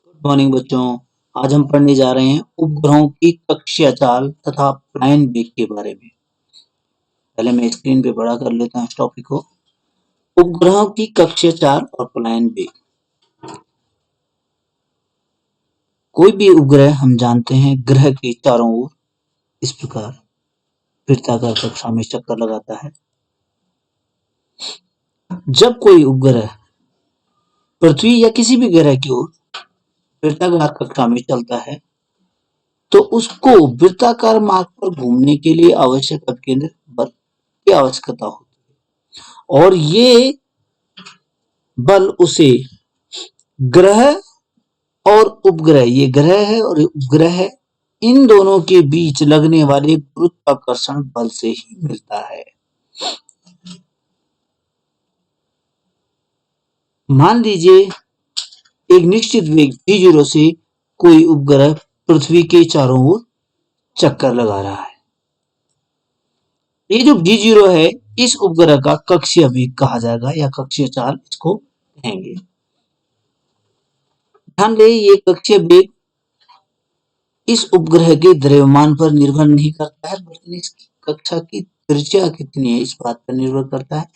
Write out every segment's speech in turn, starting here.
Good morning बच्चों। आज हम पढ़ने जा रहे हैं उपग्रहों की कक्षीय चाल तथा पलायन वेग के बारे में। पहले मैं स्क्रीन पे बड़ा कर लेता हूँ इस टॉपिक को। उपग्रहों की कक्षीय चाल और पलायन वेग। कोई भी उपग्रह हम जानते हैं ग्रह के चारों ओर इस प्रकार वृत्ताकार कक्षा में चक्कर लगाता है। जब कोई उपग्रह पृथ्वी या किसी भी ग्रह की ओर वृत्ताकार कक्षा में चलता है तो उसको वृत्ताकार मार्ग पर घूमने के लिए आवश्यक अपकेंद्र बल की आवश्यकता होती है और ये बल उसे ग्रह और उपग्रह, ये ग्रह है और उपग्रह है, इन दोनों के बीच लगने वाले गुरुत्वाकर्षण बल से ही मिलता है। मान लीजिए एक निश्चित वेग v0 से कोई उपग्रह पृथ्वी के चारों ओर चक्कर लगा रहा है। ये जो v0 है इस उपग्रह का कक्षीय वेग कहा जाएगा या कक्षीय चाल इसको कहेंगे। ध्यान दें ये कक्षीय वेग इस उपग्रह के द्रव्यमान पर निर्भर नहीं करता है बल्कि इसकी कक्षा की त्रिज्या कितनी है इस बात पर निर्भर करता है।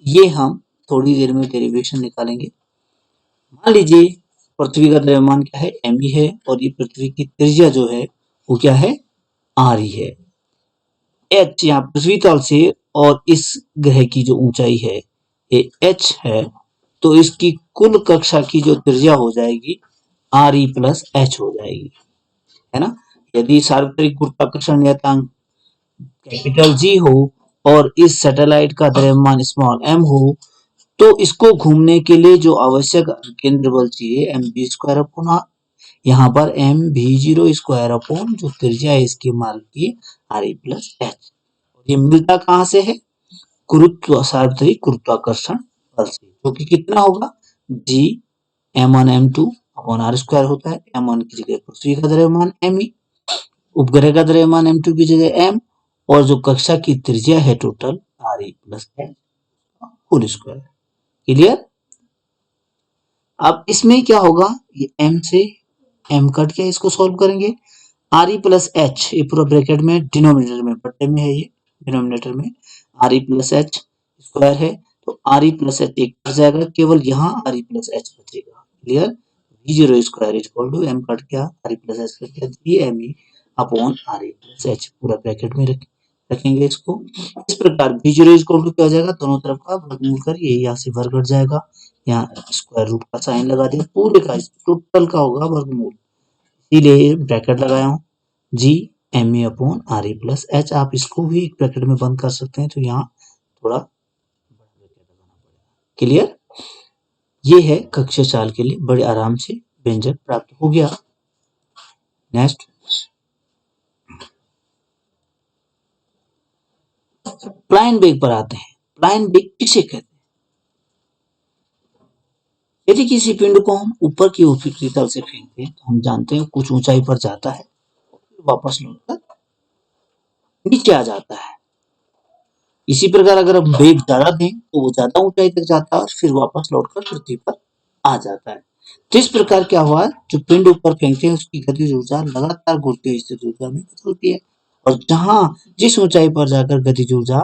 ये हम थोड़ी देर में डेरिवेशन निकालेंगे। मान लीजिए पृथ्वी का द्रव्यमान क्या है m है और ये पृथ्वी की त्रिज्या जो है वो क्या है r है। h यहाँ पृथ्वी तल से और इस ग्रह की जो ऊंचाई है ये h है तो इसकी कुल कक्षा की जो त्रिज्या हो जाएगी re प्लस h हो जाएगी, है ना। यदि सार्वत्रिक गुरुत्वाकर्षण नियतांक कैपिटल G हो और इस सैटेलाइट का द्रव्यमान स्मॉल m हो तो इसको घूमने के लिए जो आवश्यक केंद्र बल चाहिए mv स्क्वायर अपॉन r, यहाँ पर mv0 स्क्वायर अपॉन जो त्रिज्या है इसके मार्ग की re प्लस h। ये मिलता कहाँ से है सार्वत्रिक गुरुत्वाकर्षण बल से, जो कि कितना होगा G m1 m2 upon r square होता है। m1 की जगह पृथ्वी का द्रव्यमान me, उपग्रह का द्रव्यमान m2 की जगह m और जो कक्षा की त्रिज्या है total re plus h whole square. Clear. अब इसमें क्या होगा ये m से m कट के इसको सॉल्व करेंगे। re प्लस h ये पूरा ब्रैकेट में डिनोमिनेटर में पट्टे में है, ये डिनोमिनेटर में re प्लस h स्क्वायर है तो re प्लस h एक कट जाएगा, केवल यहाँ re प्लस h बचेगा। Clear. v0 square equal to m cut गया re प्लस h कट गया gme upon re plus h पूरा ब्रैकेट में रखेंगे इसको। इस प्रकार v0 इक्वल टू क्या हो जाएगा दोनों तरफ का वर्गमूल कर ये यहाँ से वर्ग कट जाएगा, यहाँ स्क्वायर रूट का साइन लगा दिया, पूरे का टोटल का होगा वर्गमूल, इसीलिए ब्रैकेट लगाया हूँ G M A upon R A plus H. आप इसको भी एक ब्रैकेट में बंद कर सकते हैं तो यहाँ थोड़ा क्लियर। ये है कक्षीय चाल के लिए बड़े आराम से व्यंजक प्राप्त हो गया। नेक्स्ट पलायन वेग पर आते हैं। पलायन वेग किसे कहते हैं? यदि किसी पिंड को हम ऊपर की उपरी तल से फेंकते हैं तो हम जानते हैं कुछ ऊंचाई पर जाता है वापस लौटकर नीचे आ जाता है। इसी प्रकार अगर हम वेग ज्यादा दें तो वो ज्यादा ऊंचाई तक जाता है और फिर वापस लौटकर पृथ्वी पर आ जाता है। तो इस प्रकार क्या हुआ जो पिंड ऊपर फेंकते हैं उसकी गतिज ऊर्जा लगातार घूमती स्थिर ऊर्जा में बदलती है और जहां जिस ऊंचाई पर जाकर गतिज ऊर्जा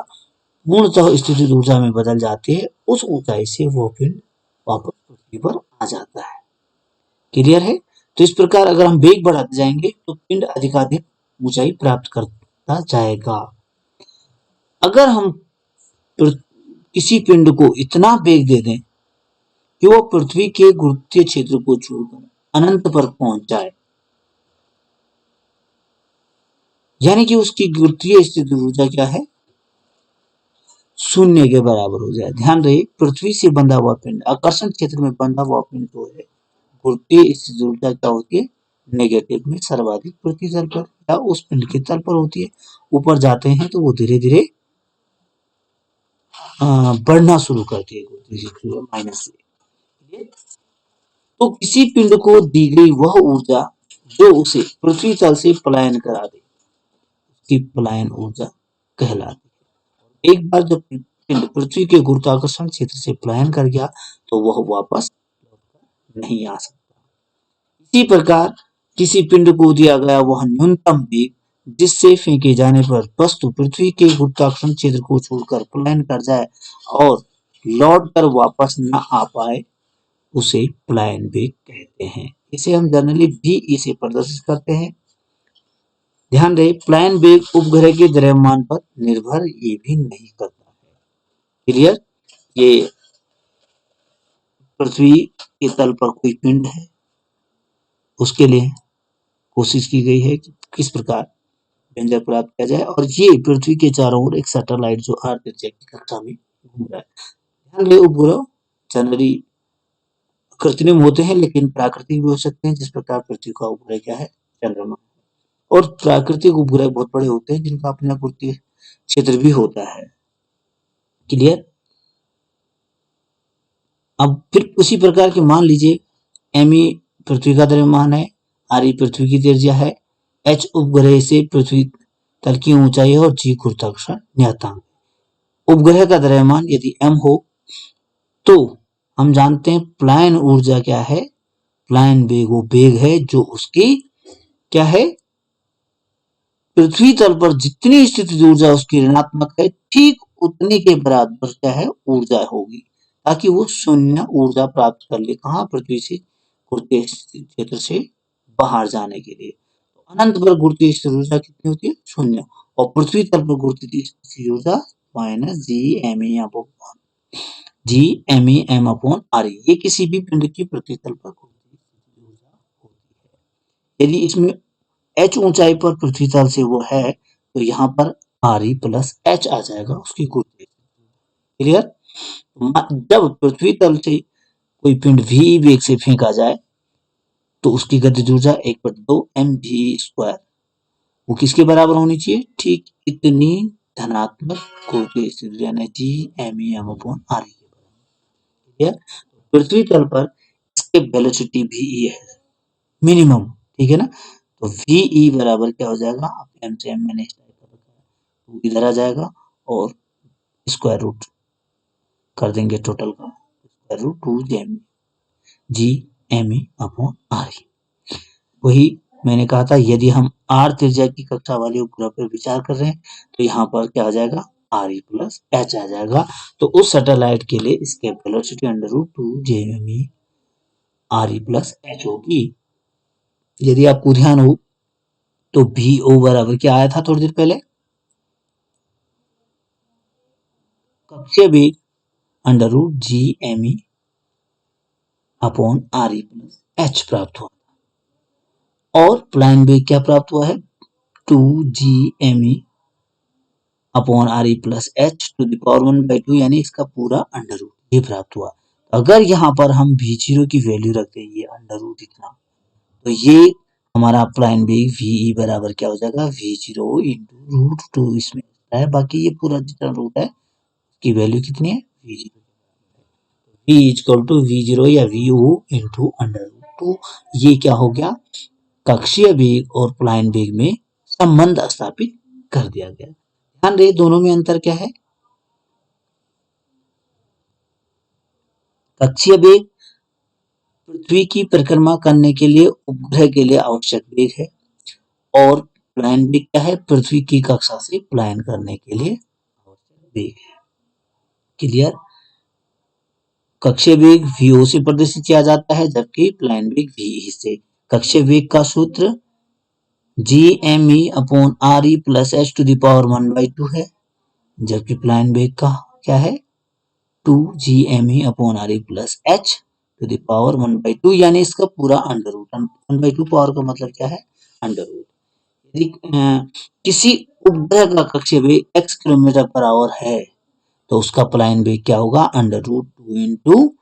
पूर्णतः स्थिर ऊर्जा में बदल जाती है उस ऊंचाई से वो पिंड वापस पृथ्वी पर आ जाता है। क्लियर है। तो इस प्रकार अगर हम वेग बढ़ाते जाएंगे तो पिंड अधिकाधिक ऊंचाई प्राप्त करता जाएगा। अगर हम किसी पिंड को इतना वेग दे दें कि वो पृथ्वी के गुरुत्वीय क्षेत्र को छोड़कर अनंत पर पहुंच जाए, यानी कि उसकी गुरुत्वीय स्थिति ऊर्जा क्या है शून्य के बराबर हो जाए। ध्यान रहे पृथ्वी से बंधा हुआ पिंड आकर्षण क्षेत्र में बंधा हुआ पिंड तो है, गुरुत्वीय स्थिति ऊर्जा क्या होती है नेगेटिव में सर्वाधिक पृथ्वी तल पर या उस पिंड के तल पर होती है। ऊपर जाते हैं तो वो धीरे धीरे बढ़ना शुरू करती है माइनस से। तो किसी पिंड को दी गई वह ऊर्जा जो उसे पृथ्वी तल से पलायन करा दे उसकी पलायन ऊर्जा कहलाती है। एक बार जब पिंड पृथ्वी के गुरुत्वाकर्षण क्षेत्र से पलायन कर गया तो वह वापस नहीं आ सकता। इसी प्रकार किसी पिंड को दिया गया वह न्यूनतम वेग जिससे फेंके जाने पर वस्तु पृथ्वी के गुरुत्वाकर्षण क्षेत्र को छोड़कर पलायन कर जाए और लौट कर वापस न आ पाए उसे पलायन वेग कहते हैं। इसे हम जनरली v से प्रदर्शित करते हैं। ध्यान रहे पलायन वेग उपग्रह के द्रव्यमान पर निर्भर ये भी नहीं करता है। क्लियर? ये पृथ्वी के तल पर कोई पिंड है, उसके लिए कोशिश की गई है कि किस प्रकार व्यंजक प्राप्त किया जाए और ये पृथ्वी के चारों ओर एक सैटेलाइट जो अर्थ की कक्षा में घूम रहा है। ध्यान रहे उपग्रह जनरली कृत्रिम होते हैं लेकिन प्राकृतिक भी हो सकते हैं, जिस प्रकार पृथ्वी का उपग्रह क्या है, चंद्रमा। और प्राकृतिक उपग्रह बहुत बड़े होते हैं जिनका अपने आपूर्ति क्षेत्र भी होता है। क्लियर? अब फिर उसी प्रकार के मान लीजिए एमई पृथ्वी का द्रव्यमान है, आरई पृथ्वी की त्रिज्या है, एच उपग्रह से पृथ्वी तल की ऊंचाई है और जी गुरुत्वाकर्षण नियतांक। उपग्रह का द्रव्यमान यदि m हो तो हम जानते हैं पलायन ऊर्जा क्या है, पलायन वेग वो वेग है जो उसकी क्या है, पृथ्वी तल पर जितनी स्थितिज ऊर्जा उसकी ऋणात्मक है ठीक उतने के बराबर क्या है ऊर्जा होगी, ताकि वो शून्य ऊर्जा प्राप्त कर ले। कहाँ? पृथ्वी से गुरुत्वीय क्षेत्र से बाहर जाने के लिए। अनंत पर गुरुत्वीय स्थिर ऊर्जा कितनी होती है? शून्य। और पृथ्वी तल पर गुरुत्वीय स्थिर ऊर्जा माइनस g_m_e ये किसी भी पिंड की पृथ्वी तल पर गुरुत्वीय स्थिर ऊर्जा होती है। यदि इसमें h ऊंचाई पर पृथ्वी तल से वो है तो यहाँ पर Re प्लस h आ जाएगा उसकी गुरुत्वीय। क्लियर? जब पृथ्वी तल से कोई पिंड v वेग से फेंका जाए तो उसकी गतिज ऊर्जा 1/2 mv², वो किसके बराबर होनी चाहिए? ठीक इतनी धनात्मक गुरुत्वीय स्थिति यानी g_m_e/Re। क्लियर? पृथ्वी तल पर इसके वेलोसिटी ve है मिनिमम, ठीक है ना? तो ve बराबर क्या हो जाएगा? m से m मैंने तो इधर आ जाएगा और स्क्वायर रूट कर देंगे टोटल का, स्क्वायर रूट 2g_me/Re। वही मैंने कहा था यदि हम r त्रिज्या की कक्षा वाले उपग्रह पर विचार कर रहे हैं तो यहाँ पर क्या आ जाएगा? Re प्लस h आ जाएगा। तो उस सैटेलाइट के लिए इसके वेलोसिटी √2g_me/Re प्लस h होगी। यदि आपको ध्यान हो तो VO बराबर क्या आया था थोड़ी देर पहले? कक्षीय वेग √g_me/Re प्लस h प्राप्त हुआ और पलायन वेग क्या प्राप्त हुआ है? 2g_me/Re प्लस h⁻⁴ यानी इसका पूरा अंडर रूट ये प्राप्त हुआ। अगर यहाँ पर हम v0 की वैल्यू रखते हैं ये अंडर रूट इतना, तो ये हमारा पलायन वेग ve बराबर क्या हो जाएगा? v0 इंटू √2 इसमें है, बाकी ये पूरा जितना रूट है की वैल्यू कितनी है? v0 v equal to v0 या vo इंटू अंडर रूट 2। ये क्या हो गया? कक्षीय वेग और पलायन वेग में संबंध स्थापित कर दिया गया। ध्यान रहे दोनों में अंतर क्या है? कक्षीय वेग पृथ्वी की परिक्रमा करने के लिए उपग्रह के लिए आवश्यक वेग है और पलायन वेग क्या है? पृथ्वी की कक्षा से पलायन करने के लिए आवश्यक वेग है। क्लियर? कक्षीय वेग vo से प्रदर्शित किया जाता है जबकि पलायन वेग ve से। कक्षीय वेग का सूत्र g_me/Re प्लस h⁻⁴ है, जबकि पलायन वेग का क्या है? 2g_me/Re प्लस h⁻⁴ यानी इसका पूरा अंडर रूट। 1/2 पावर का मतलब क्या है? Under root. यदि किसी उपग्रह का कक्षीय वेग x किलोमीटर/आवर है तो उसका पलायन वेग क्या होगा? Under root 2 into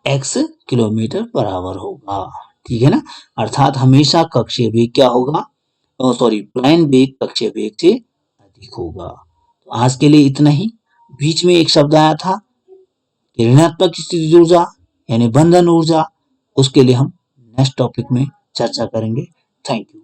x kilometre hour होगा। ठीक है ना? अर्थात हमेशा कक्षीय वेग क्या होगा? पलायन वेग कक्षीय वेग से अधिक होगा। तो आज के लिए इतना ही। बीच में एक शब्द आया था ऋणात्मक स्थितिज ऊर्जा यानी बंधन ऊर्जा, उसके लिए हम नेक्स्ट टॉपिक में चर्चा करेंगे। Thank you.